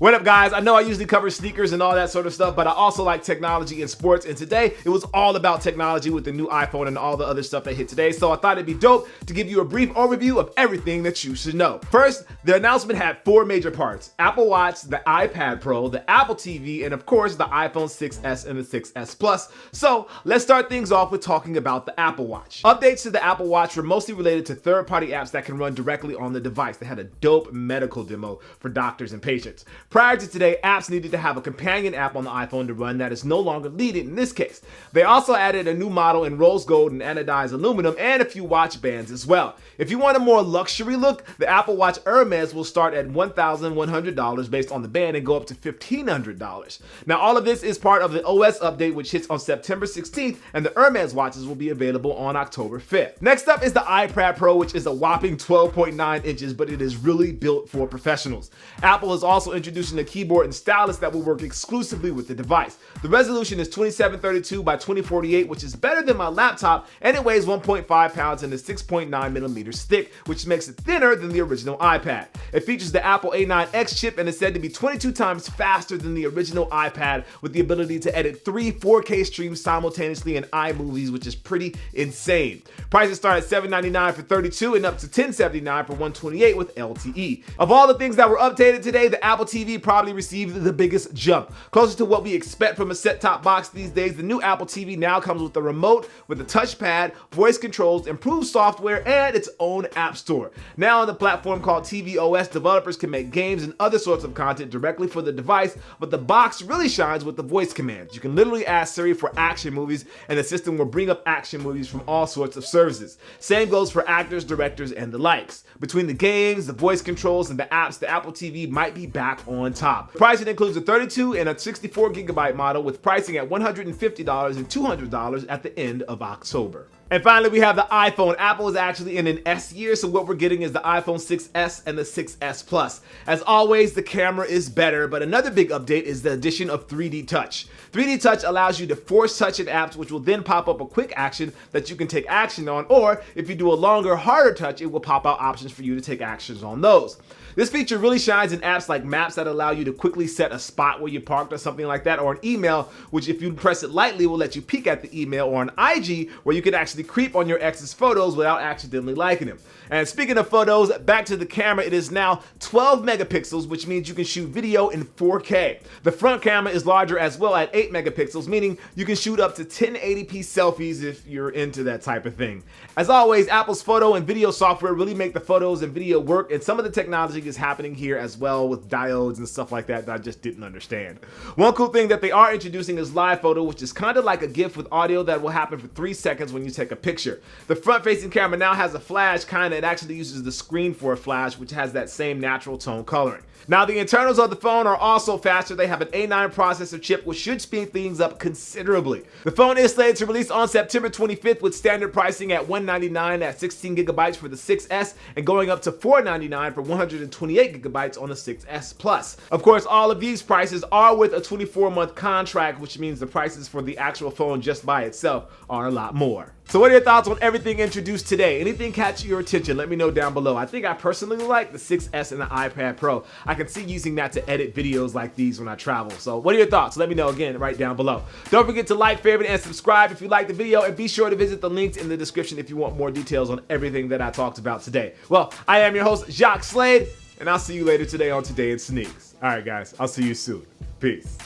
What up, guys? I know I usually cover sneakers and all that sort of stuff, but I also like technology and sports, and today it was all about technology with the new iPhone and all the other stuff that hit today, so I thought it'd be dope to give you a brief overview of everything that you should know. First, the announcement had four major parts: Apple Watch, the iPad Pro, the Apple TV, and of course the iPhone 6s and the 6s Plus. So let's start things off with talking about the Apple Watch. Updates to the Apple Watch were mostly related to third-party apps that can run directly on the device. They had a dope medical demo for doctors and patients. Prior to today, apps needed to have a companion app on the iPhone to run that is no longer needed in this case. They also added a new model in rose gold and anodized aluminum and a few watch bands as well. If you want a more luxury look, the Apple Watch Hermes will start at $1,100 based on the band and go up to $1,500. Now, all of this is part of the OS update, which hits on September 16th, and the Hermes watches will be available on October 5th. Next up is the iPad Pro, which is a whopping 12.9 inches, but it is really built for professionals. Apple is also introducing a keyboard and stylus that will work exclusively with the device. The resolution is 2732 by 2048, which is better than my laptop, and it weighs 1.5 pounds and is 6.9 millimeters thick, which makes it thinner than the original iPad. It features the Apple A9X chip and is said to be 22 times faster than the original iPad, with the ability to edit 3 4K streams simultaneously in iMovies, which is pretty insane. Prices start at $799 for 32 and up to $1079 for 128 with LTE. Of all the things that were updated today, the Apple TV probably received the biggest jump. Closer to what we expect from a set-top box these days, the new Apple TV now comes with a remote with a touchpad, voice controls, improved software, and its own app store. Now on the platform called tvOS, developers can make games and other sorts of content directly for the device, but the box really shines with the voice commands. You can literally ask Siri for action movies, and the system will bring up action movies from all sorts of services. Same goes for actors, directors, and the likes. Between the games, the voice controls, and the apps, the Apple TV might be back on top. Pricing includes a 32 and a 64 gigabyte model with pricing at $150 and $200 at the end of October. And finally, we have the iPhone. Apple is actually in an S year, so what we're getting is the iPhone 6s and the 6s Plus. As always, the camera is better, but another big update is the addition of 3D Touch. 3D Touch allows you to force touch in apps, which will then pop up a quick action that you can take action on, or if you do a longer, harder touch, it will pop out options for you to take actions on those. This feature really shines in apps like Maps that allow you to quickly set a spot where you parked or something like that, or an email, which if you press it lightly will let you peek at the email, or an IG where you can actually creep on your ex's photos without accidentally liking them. And speaking of photos, back to the camera, it is now 12 megapixels, which means you can shoot video in 4K. The front camera is larger as well at 8 megapixels, meaning you can shoot up to 1080p selfies if you're into that type of thing. As always, Apple's photo and video software really make the photos and video work, and some of the technology is happening here as well with diodes and stuff like that I just didn't understand. One cool thing that they are introducing is live photo, which is kind of like a GIF with audio that will happen for 3 seconds when you take a picture. The front-facing camera now has a flash, it actually uses the screen for a flash, which has that same natural tone coloring. Now, the internals of the phone are also faster. They have an A9 processor chip, which should speed things up considerably. The phone is slated to release on September 25th with standard pricing at $199 at 16 gigabytes for the 6S and going up to $499 for 128 gigabytes on the 6S Plus. Of course, all of these prices are with a 24-month contract, which means the prices for the actual phone just by itself are a lot more. So what are your thoughts on everything introduced today? Anything catch your attention? Let me know down below. I think I personally like the 6S and the iPad Pro. I can see using that to edit videos like these when I travel. So what are your thoughts? Let me know again right down below. Don't forget to like, favorite, and subscribe if you like the video, and be sure to visit the links in the description if you want more details on everything that I talked about today. Well, I am your host, Jacques Slade, and I'll see you later today on Today in Sneaks. All right, guys, I'll see you soon. Peace.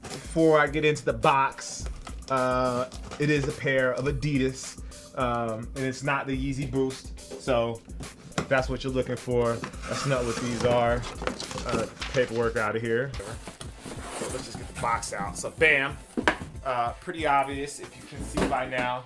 Before I get into the box, it is a pair of Adidas, and it's not the Yeezy Boost, so if that's what you're looking for, that's not what these are. Paperwork out of here. So let's just get the box out. So bam, pretty obvious if you can see by now.